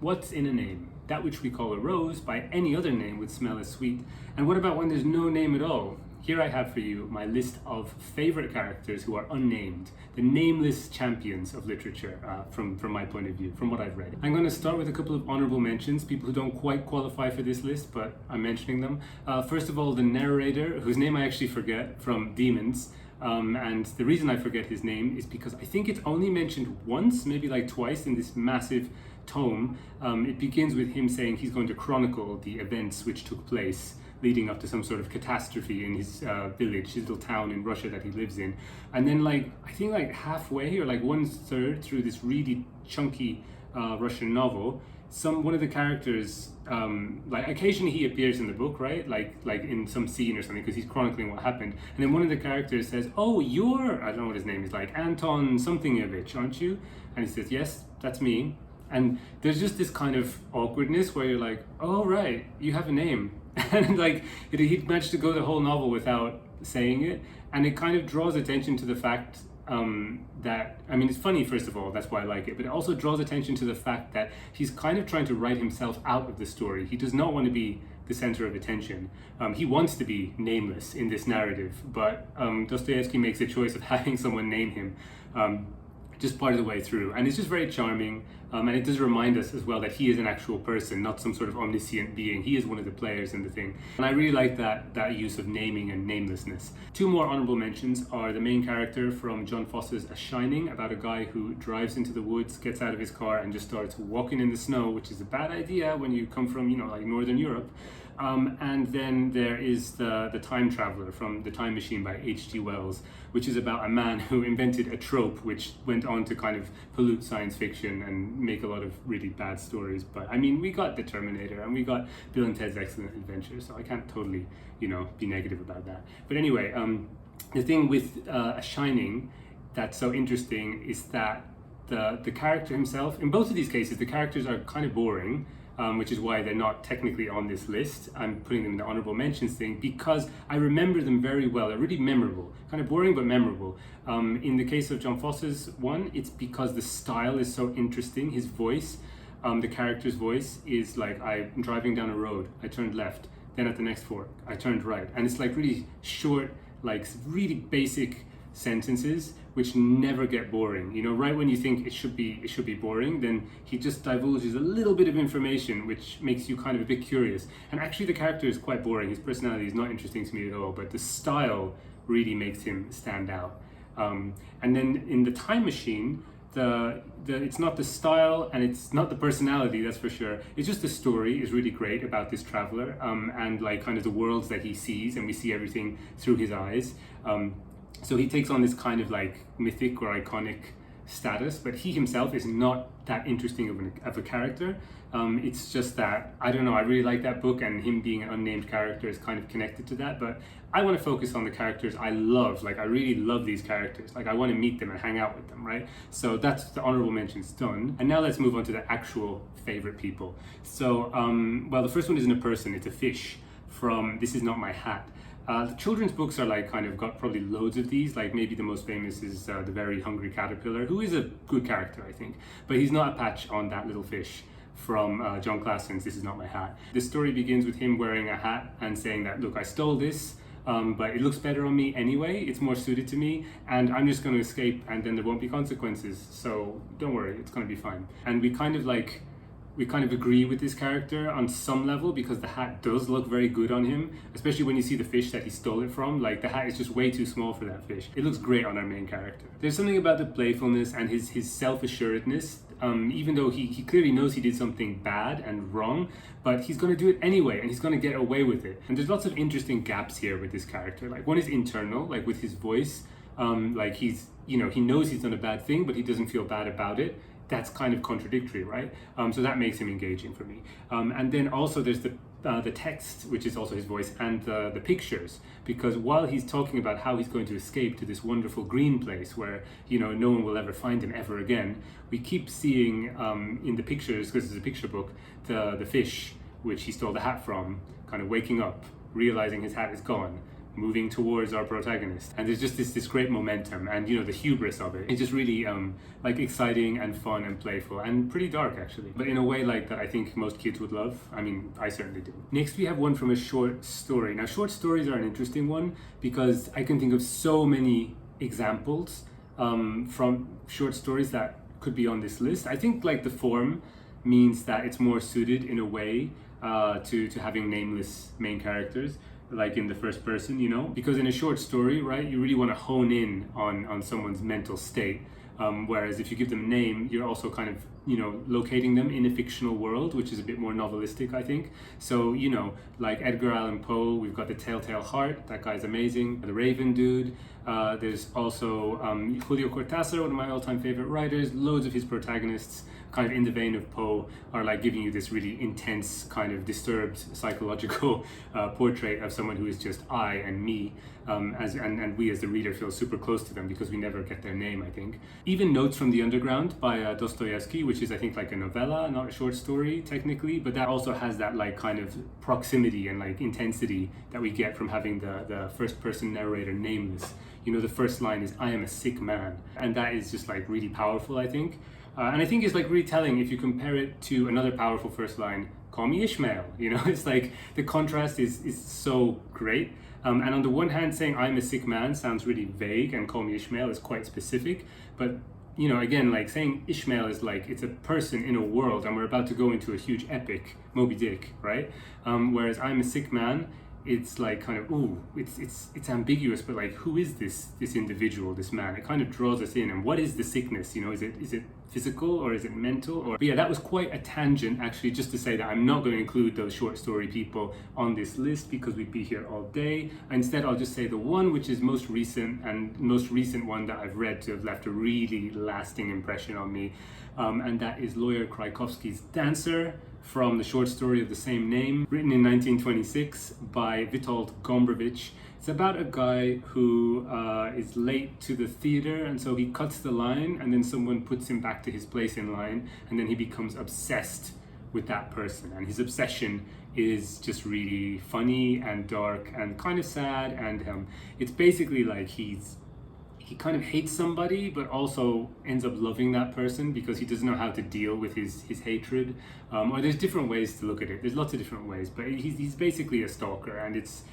What's in a name? That which we call a rose by any other name would smell as sweet. And what about when there's no name at all? Here I have for you my list of favorite characters who are unnamed, the nameless champions of literature from my point of view, from what I've read. I'm going to start with a couple of honourable mentions, people who don't quite qualify for this list, but I'm mentioning them. First of all, the narrator, whose name I actually forget, from Demons. And the reason I forget his name is because I think it's only mentioned once, maybe like twice in this massive tome. It begins with him saying he's going to chronicle the events which took place leading up to some sort of catastrophe in his village, his little town in Russia that he lives in. And then I think halfway or 1/3 through this really chunky Russian novel, one of the characters, occasionally he appears in the book, right? Like in some scene or something, because he's chronicling what happened. And then one of the characters says, "Oh, you're," I don't know what his name is, Anton something-ovich, aren't you? And he says, "Yes, that's me." And there's just this kind of awkwardness where you're like, "Oh, right, you have a name." And he managed to go the whole novel without saying it. And it kind of draws attention to the fact that, I mean, it's funny, first of all, that's why I like it, but it also draws attention to the fact that he's kind of trying to write himself out of the story. He does not want to be the center of attention. He wants to be nameless in this narrative, but Dostoevsky makes a choice of having someone name him just part of the way through. And it's just very charming, and it does remind us as well that he is an actual person, not some sort of omniscient being. He is one of the players in the thing. And I really like that use of naming and namelessness. Two more honorable mentions are the main character from John Foss's A Shining, about a guy who drives into the woods, gets out of his car and just starts walking in the snow, which is a bad idea when you come from, Northern Europe. And then there is the Time Traveler from The Time Machine by H.G. Wells, which is about a man who invented a trope which went on to kind of pollute science fiction and make a lot of really bad stories. But I mean, we got The Terminator and we got Bill and Ted's Excellent Adventure, so I can't totally, be negative about that. But anyway, the thing with A Shining that's so interesting is that the character himself, in both of these cases, the characters are kind of boring. Which is why they're not technically on this list. I'm putting them in the honorable mentions thing because I remember them very well. They're really memorable, kind of boring but memorable. In the case of John Foss's one, it's because the style is so interesting. His voice, the character's voice is like, I'm driving down a road, I turned left, then at the next fork, I turned right. And it's really short, really basic sentences which never get boring. Right when you think it should be boring, then he just divulges a little bit of information which makes you kind of a bit curious. And actually the character is quite boring. His personality is not interesting to me at all, but the style really makes him stand out. And then in The Time Machine, it's not the style and it's not the personality, that's for sure. It's just the story is really great about this traveler and kind of the worlds that he sees, and we see everything through his eyes. So he takes on this kind of mythic or iconic status, but he himself is not that interesting of a character. It's just that, I don't know, I really like that book, and him being an unnamed character is kind of connected to that. But I want to focus on the characters I love. I really love these characters. I want to meet them and hang out with them, right? So that's the honorable mentions done. And now let's move on to the actual favorite people. So, the first one isn't a person, it's a fish from This Is Not My Hat. The children's books are got probably loads of these. Maybe the most famous is The Very Hungry Caterpillar, who is a good character, I think, but he's not a patch on That Little Fish from Jon Klassen's This Is Not My Hat. The story begins with him wearing a hat and saying that, look, I stole this, but it looks better on me anyway, it's more suited to me, and I'm just going to escape and then there won't be consequences, so don't worry, it's going to be fine. And we kind of agree with this character on some level because the hat does look very good on him, especially when you see the fish that he stole it from. The hat is just way too small for that fish. It looks great on our main character. There's something about the playfulness and his self-assuredness, even though he clearly knows he did something bad and wrong, but he's going to do it anyway and he's going to get away with it. And there's lots of interesting gaps here with this character. One is internal, with his voice. He's, he knows he's done a bad thing, but he doesn't feel bad about it. That's kind of contradictory, right? So that makes him engaging for me. And then also there's the text, which is also his voice, and the pictures, because while he's talking about how he's going to escape to this wonderful green place where no one will ever find him ever again, we keep seeing in the pictures, because it's a picture book, the fish which he stole the hat from, kind of waking up, realizing his hat is gone, moving towards our protagonist, and there's just this great momentum, and the hubris of it. It's just really like exciting and fun and playful and pretty dark actually, but in a way like that I think most kids would love. I mean, I certainly do. Next we have one from a short story. Now short stories are an interesting one because I can think of so many examples from short stories that could be on this list. I think like the form means that it's more suited in a way to having nameless main characters, like in the first person, because in a short story, right, you really want to hone in on someone's mental state, whereas if you give them a name, you're also kind of locating them in a fictional world, which is a bit more novelistic, I think. So like Edgar Allan Poe, we've got The Telltale Heart, that guy's amazing. The Raven dude, there's also Julio Cortázar, one of my all-time favorite writers. Loads of his protagonists, kind of in the vein of Poe, are like giving you this really intense, kind of disturbed psychological portrait of someone who is just I and me, and we as the reader feel super close to them because we never get their name, I think. Even Notes from the Underground by Dostoevsky, which is I think like a novella, not a short story technically, but that also has that like kind of proximity and like intensity that we get from having the first person narrator nameless. The first line is "I am a sick man," and that is just like really powerful, I think. And I think it's like really telling if you compare it to another powerful first line, "Call me Ishmael." It's like the contrast is so great. And on the one hand, saying "I'm a sick man" sounds really vague, and "Call me Ishmael" is quite specific. But again, like saying Ishmael is like it's a person in a world, and we're about to go into a huge epic, Moby Dick, right? Whereas "I'm a sick man," it's like kind of it's ambiguous, but like who is this individual, this man? It kind of draws us in. And what is the sickness? Is it physical or is it mental? But yeah, that was quite a tangent actually, just to say that I'm not going to include those short story people on this list because we'd be here all day. Instead, I'll just say the one which is most recent one that I've read to have left a really lasting impression on me, and that is lawyer Kraykowski's Dancer, from the short story of the same name, written in 1926 by Witold Gombrowicz. It's about a guy who is late to the theater, and so he cuts the line, and then someone puts him back to his place in line, and then he becomes obsessed with that person. And his obsession is just really funny and dark and kind of sad, and it's basically like he kind of hates somebody, but also ends up loving that person because he doesn't know how to deal with his hatred. Or there's different ways to look at it. There's lots of different ways, but he's basically a stalker, and it's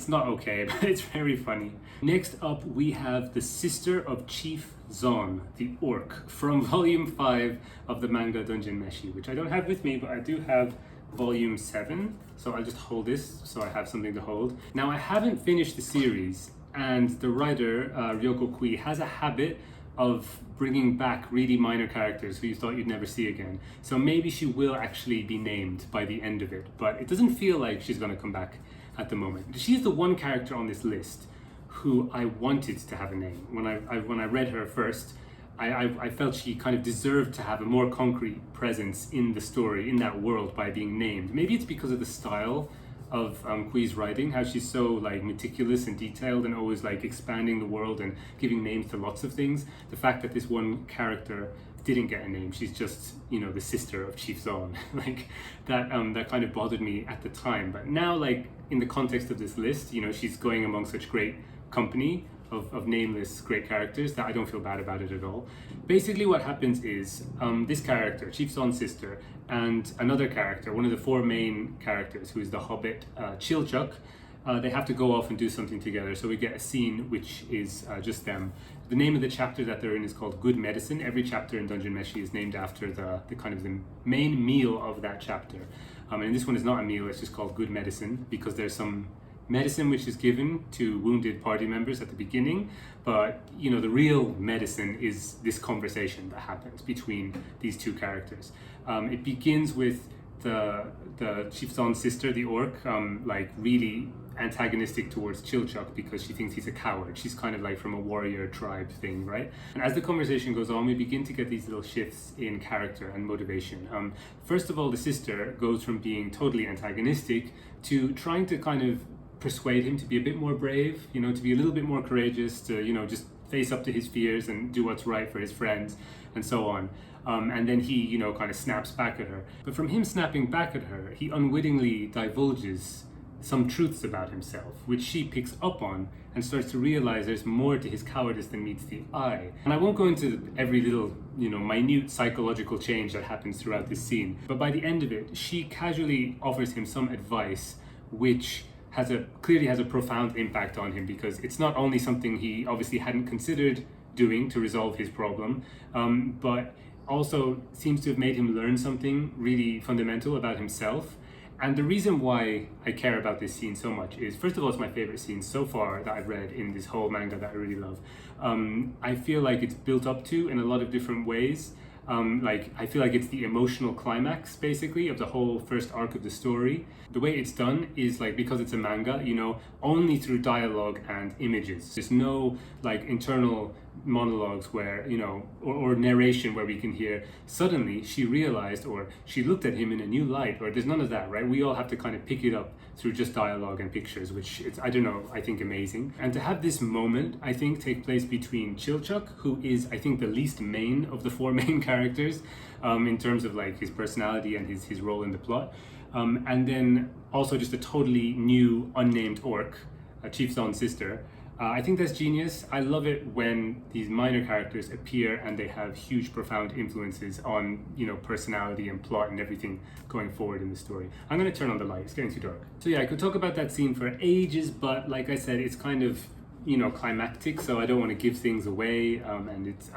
not okay, but it's very funny. Next up, we have the sister of Chief Zon, the orc, from volume 5 of the manga Dungeon Meshi, which I don't have with me, but I do have volume 7. So I'll just hold this so I have something to hold. Now, I haven't finished the series, and the writer, Ryoko, has a habit of bringing back really minor characters who you thought you'd never see again. So maybe she will actually be named by the end of it, but it doesn't feel like she's going to come back at the moment. She's the one character on this list who I wanted to have a name. When I read her first, I felt she kind of deserved to have a more concrete presence in the story, in that world, by being named. Maybe it's because of the style of Kui's writing, how she's so like meticulous and detailed and always like expanding the world and giving names to lots of things. The fact that this one character didn't get a name, she's just the sister of Chief Zon, like that kind of bothered me at the time. But now, like in the context of this list, she's going among such great company of nameless great characters that I don't feel bad about it at all. Basically what happens is this character, Chief Zon's sister, and another character, one of the 4 main characters, who is the hobbit Chilchuck, they have to go off and do something together. So we get a scene which is just them. The name of the chapter that they're in is called Good Medicine. Every chapter in Dungeon Meshi is named after the kind of the main meal of that chapter. And this one is not a meal, it's just called Good Medicine because there's some medicine which is given to wounded party members at the beginning, but the real medicine is this conversation that happens between these 2 characters. It begins with the Chief Zon's sister, the orc, like really antagonistic towards Chilchuck because she thinks he's a coward. She's kind of like from a warrior tribe thing, right? And as the conversation goes on, we begin to get these little shifts in character and motivation. First of all, the sister goes from being totally antagonistic to trying to kind of persuade him to be a bit more brave, to be a little bit more courageous, to just face up to his fears and do what's right for his friends and so on. And then he kind of snaps back at her. But from him snapping back at her, he unwittingly divulges some truths about himself, which she picks up on and starts to realize there's more to his cowardice than meets the eye. And I won't go into every little, minute psychological change that happens throughout this scene, but by the end of it, she casually offers him some advice which clearly has a profound impact on him, because it's not only something he obviously hadn't considered doing to resolve his problem, but also seems to have made him learn something really fundamental about himself. And the reason why I care about this scene so much is, first of all, it's my favorite scene so far that I've read in this whole manga that I really love. I feel like it's built up to in a lot of different ways. I feel like it's the emotional climax, basically, of the whole first arc of the story. The way it's done is, because it's a manga, only through dialogue and images. There's no, internal monologues where, or narration where we can hear, suddenly she realized, or she looked at him in a new light, or there's none of that, right? We all have to kind of pick it up through just dialogue and pictures, which I think amazing. And to have this moment, I think, take place between Chilchuk, who is, I think, the least main of the four main characters, in terms of his personality and his role in the plot. And then also just a totally new unnamed orc, Chief's own sister. I think that's genius. I love it when these minor characters appear and they have huge, profound influences on, personality and plot and everything going forward in the story. I'm going to turn on the light. It's getting too dark. So yeah, I could talk about that scene for ages, but like I said, it's kind of, climactic, so I don't want to give things away.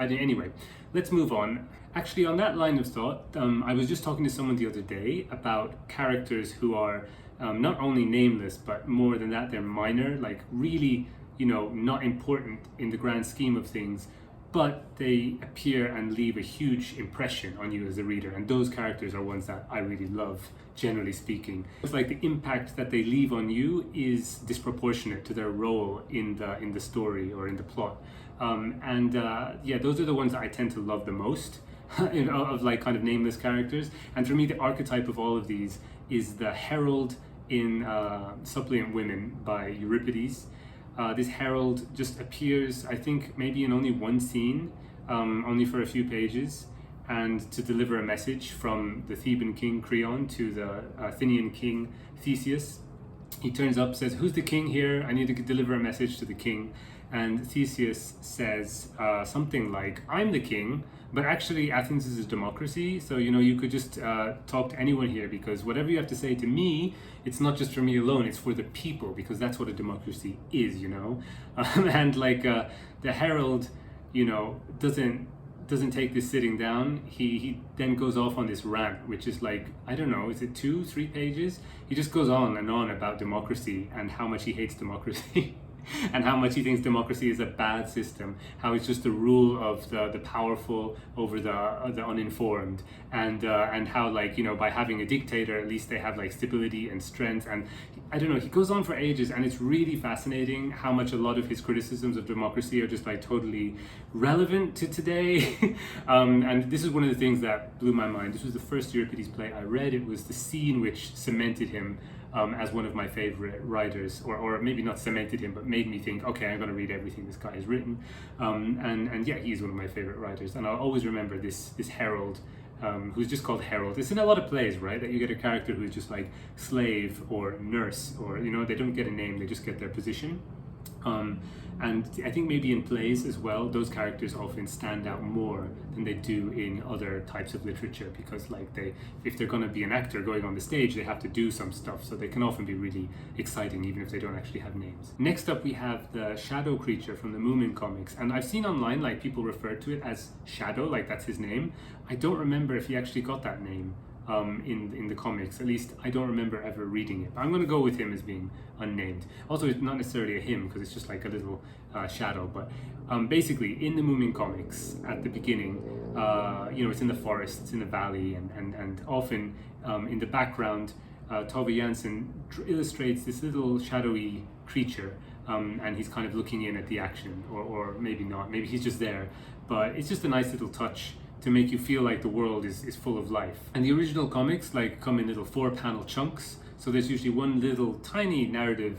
Anyway, let's move on. Actually, on that line of thought, I was just talking to someone the other day about characters who are not only nameless, but more than that, they're minor, really, not important in the grand scheme of things, but they appear and leave a huge impression on you as a reader. And those characters are ones that I really love, generally speaking. It's like the impact that they leave on you is disproportionate to their role in the story or in the plot. Those are the ones that I tend to love the most of kind of nameless characters. And for me, the archetype of all of these is the herald in Suppliant Women by Euripides. This herald just appears, I think, maybe in only one scene, only for a few pages, and to deliver a message from the Theban king Creon to the Athenian king Theseus. He turns up, says, "Who's the king here? I need to deliver a message to the king." And Theseus says something like, "I'm the king, but actually Athens is a democracy, so you could just talk to anyone here, because whatever you have to say to me, it's not just for me alone, it's for the people, because that's what a democracy is, And the herald, doesn't take this sitting down. He then goes off on this rant, which is I don't know, is it 2-3 pages? He just goes on and on about democracy and how much he hates democracy. And how much he thinks democracy is a bad system, how it's just the rule of the powerful over the uninformed, and how by having a dictator, at least they have stability and strength. And I don't know, he goes on for ages, and it's really fascinating how much a lot of his criticisms of democracy are just totally relevant to today. And this is one of the things that blew my mind. This was the first Euripides play I read. It was the scene which cemented him as one of my favorite writers, or maybe not cemented him, but made me think, okay, I'm going to read everything this guy has written. He's one of my favorite writers, and I'll always remember this herald, who's just called Herald. It's in a lot of plays, right, that you get a character who's just slave or nurse, or they don't get a name, they just get their position. And I think maybe in plays as well, those characters often stand out more than they do in other types of literature, because if they're going to be an actor going on the stage, they have to do some stuff, so they can often be really exciting even if they don't actually have names. Next up, we have the shadow creature from the Moomin comics, and I've seen online people refer to it as Shadow, that's his name. I don't remember if he actually got that name in the comics. At least I don't remember ever reading it, but I'm going to go with him as being unnamed. Also, it's not necessarily a him, because it's just a little shadow, but basically in the Moomin comics at the beginning, it's in the forest, it's in the valley, and often in the background, Tove Jansson illustrates this little shadowy creature, and he's kind of looking in at the action, or maybe not, maybe he's just there, but it's just a nice little touch to make you feel like the world is full of life. And the original comics come in little 4-panel chunks, so there's usually one little tiny narrative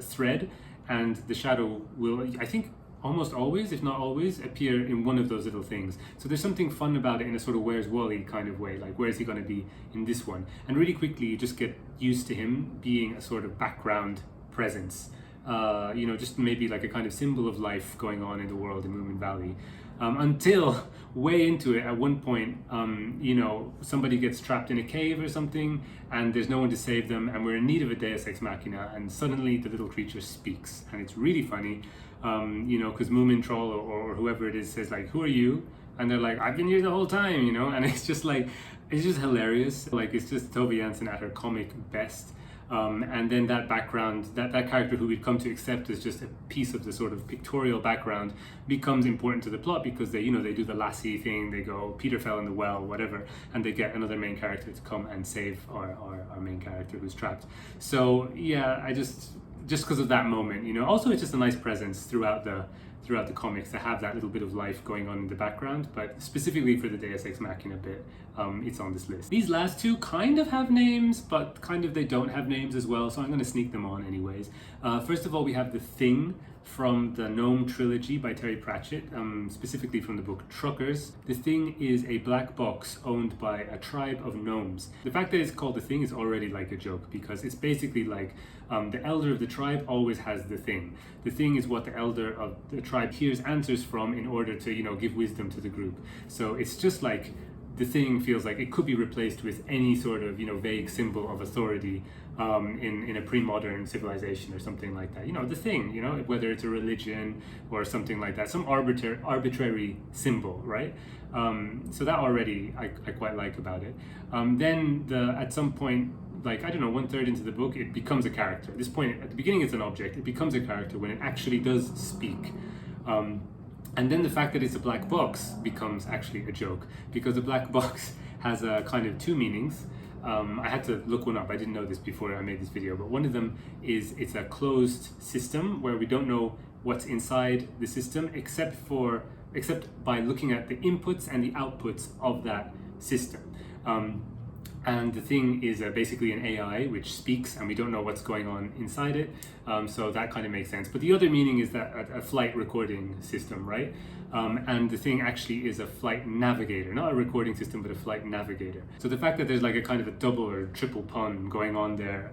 thread, and the shadow will, I think almost always, if not always, appear in one of those little things. So there's something fun about it in a sort of Where's Wally kind of way, like where's he going to be in this one? And really quickly you just get used to him being a sort of background presence, just maybe like a kind of symbol of life going on in the world in Moomin Valley. Until way into it, at one point, somebody gets trapped in a cave or something, and there's no one to save them, and we're in need of a Deus Ex Machina, and suddenly the little creature speaks, and it's really funny, because Moomin Troll or whoever it is says like, "Who are you?" And they're like, "I've been here the whole time," and it's just hilarious. Like, it's just Tove Jansson at her comic best. And then that background, that character who we've come to accept as just a piece of the sort of pictorial background, becomes important to the plot because they do the lassie thing, they go, Peter fell in the well, whatever, and they get another main character to come and save our main character who's trapped. So yeah, I just because of that moment, also it's just a nice presence throughout the comics to have that little bit of life going on in the background, but specifically for the Deus Ex Machina bit, it's on this list. These last two kind of have names, but kind of they don't have names as well, so I'm going to sneak them on anyways. First of all, we have The Thing from the Gnome trilogy by Terry Pratchett, specifically from the book Truckers. The Thing is a black box owned by a tribe of gnomes. The fact that it's called The Thing is already like a joke, because it's basically like the elder of the tribe always has the thing. The thing is what the elder of the tribe hears answers from in order to, give wisdom to the group. So it's just like the thing feels like it could be replaced with any sort of, vague symbol of authority in a pre-modern civilization or something like that. The thing, whether it's a religion or something like that, some arbitrary symbol, right? So that already I quite like about it. Then at some point, like, I don't know, 1/3 into the book, it becomes a character. At this point, at the beginning it's an object, it becomes a character when it actually does speak. And then the fact that it's a black box becomes actually a joke, because the black box has a kind of two meanings. I had to look one up, I didn't know this before I made this video, but one of them is it's a closed system where we don't know what's inside the system except by looking at the inputs and the outputs of that system. And the thing is basically an AI which speaks, and we don't know what's going on inside it, so that kind of makes sense. But the other meaning is that a flight recording system, right? And the thing actually is a flight navigator, not a recording system, but a flight navigator. So the fact that there's like a kind of a double or triple pun going on there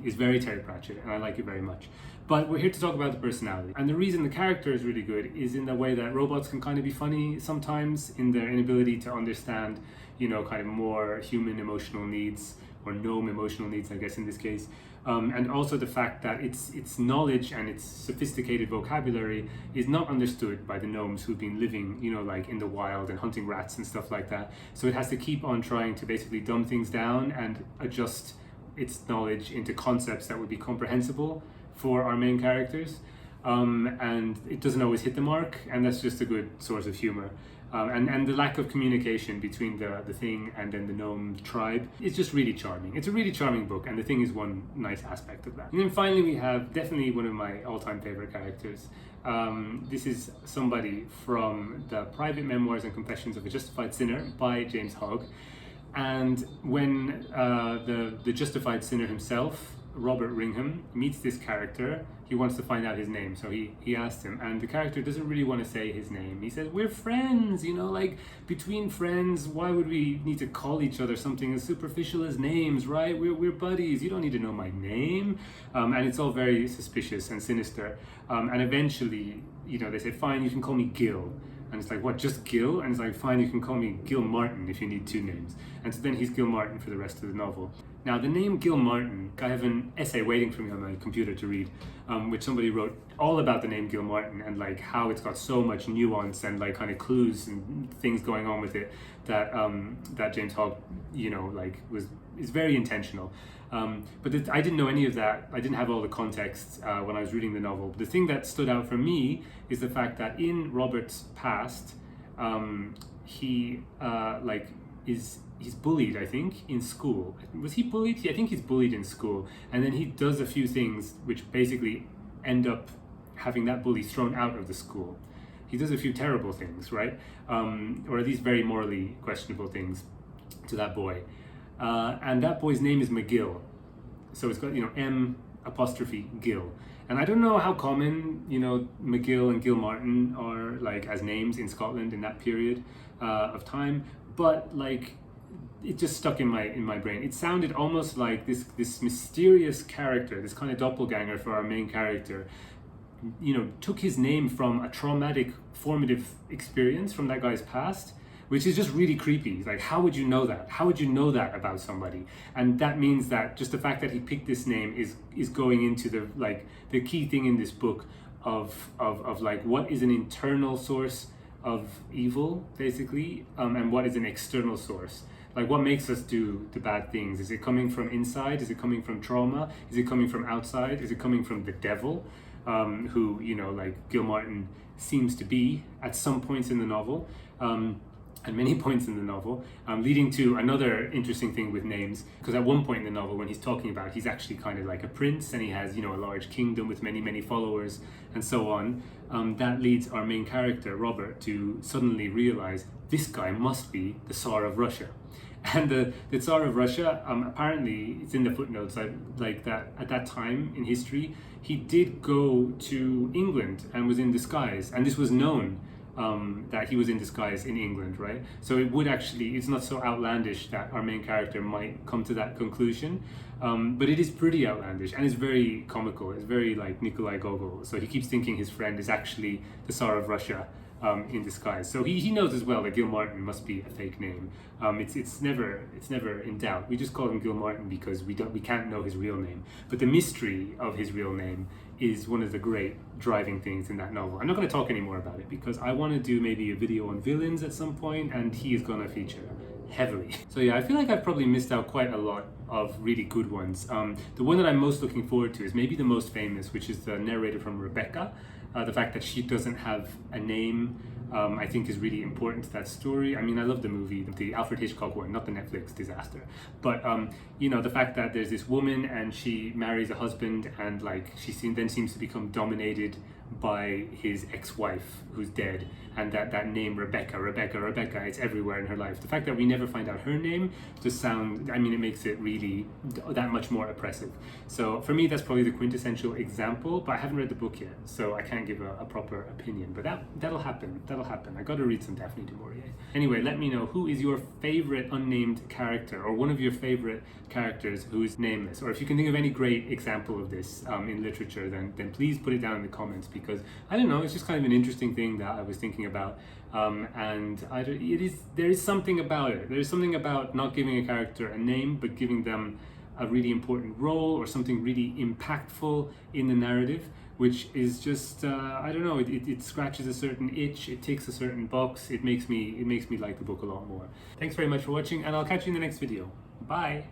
is very Terry Pratchett, and I like it very much. But we're here to talk about the personality. And the reason the character is really good is in the way that robots can kind of be funny sometimes, in their inability to understand, kind of more human emotional needs, or gnome emotional needs, I guess in this case. And also the fact that its knowledge and its sophisticated vocabulary is not understood by the gnomes who've been living, like in the wild and hunting rats and stuff like that. So it has to keep on trying to basically dumb things down and adjust its knowledge into concepts that would be comprehensible for our main characters. And it doesn't always hit the mark, and that's just a good source of humor. And the lack of communication between the thing and then the gnome tribe is just really charming. It's a really charming book, and the thing is one nice aspect of that. And then finally we have definitely one of my all-time favorite characters. This is somebody from the Private Memoirs and Confessions of a Justified Sinner by James Hogg. And when the Justified Sinner himself, Robert Ringham, meets this character, he wants to find out his name, so he asks him, and the character doesn't really want to say his name. He says, "We're friends, like between friends, why would we need to call each other something as superficial as names, right? We're buddies, you don't need to know my name." And it's all very suspicious and sinister. And eventually, they say, "Fine, you can call me Gil." And it's like, "What, just Gil?" And it's like, "Fine, you can call me Gil Martin if you need two names." And so then he's Gil Martin for the rest of the novel. Now, the name Gil Martin, I have an essay waiting for me on my computer to read, which somebody wrote all about the name Gil Martin and like how it's got so much nuance and like kind of clues and things going on with it that James Hogg, is very intentional. But I didn't know any of that. I didn't have all the context when I was reading the novel. The thing that stood out for me is the fact that in Robert's past, he's bullied, I think, in school. Was he bullied? I think he's bullied in school. And then he does a few things which basically end up having that bully thrown out of the school. He does a few terrible things, right? Or at least very morally questionable things to that boy. And that boy's name is McGill. So it's got, M apostrophe Gill. And I don't know how common, you know, McGill and Gilmartin are like as names in Scotland in that period of time, but like it just stuck in my brain. It sounded almost like this mysterious character, this kind of doppelganger for our main character, you know, took his name from a traumatic formative experience from that guy's past, which is just really creepy. Like, how would you know that? How would you know that about somebody? And that means that just the fact that he picked this name is going into the key thing in this book of like what is an internal source of evil, basically, and what is an external source. Like, what makes us do the bad things? Is it coming from inside? Is it coming from trauma? Is it coming from outside? Is it coming from the devil, who, you know, like Gilmartin seems to be at some points in the novel, and many points in the novel, leading to another interesting thing with names, because at one point in the novel, when he's talking about, he's actually kind of like a prince, and he has, you know, a large kingdom with many followers and so on. That leads our main character, Robert, to suddenly realize this guy must be the Tsar of Russia. And the Tsar of Russia, apparently, it's in the footnotes, like that at that time in history, he did go to England and was in disguise, and this was known, that he was in disguise in England, right? So it would actually, it's not so outlandish that our main character might come to that conclusion, but it is pretty outlandish, and it's very comical. It's very like Nikolai Gogol. So he keeps thinking his friend is actually the Tsar of Russia, in disguise. So he knows as well that Gilmartin must be a fake name. It's never in doubt. We just call him Gilmartin because we can't know his real name. But the mystery of his real name is one of the great driving things in that novel. I'm not going to talk any more about it because I want to do maybe a video on villains at some point, and he is going to feature heavily. So yeah, I feel like I've probably missed out quite a lot of really good ones. The one that I'm most looking forward to is maybe the most famous, which is the narrator from Rebecca. The fact that she doesn't have a name, I think is really important to that story. I mean, I love the movie, the Alfred Hitchcock one, not the Netflix disaster. But, you know, the fact that there's this woman and she marries a husband and like then seems to become dominated by his ex-wife who's dead, and that name Rebecca, it's everywhere in her life. The fact that we never find out her name just it makes it really that much more oppressive. So for me, that's probably the quintessential example, but I haven't read the book yet, so I can't give a proper opinion, but that'll happen. I got to read some Daphne du Maurier. Anyway, let me know, who is your favorite unnamed character, or one of your favorite characters who is nameless, or if you can think of any great example of this in literature, then please put it down in the comments, because I don't know, it's just kind of an interesting thing that I was thinking about, and there is something about it. There's something about not giving a character a name, but giving them a really important role or something really impactful in the narrative, which is just I don't know. It scratches a certain itch. It ticks a certain box. It makes me like the book a lot more. Thanks very much for watching, and I'll catch you in the next video. Bye.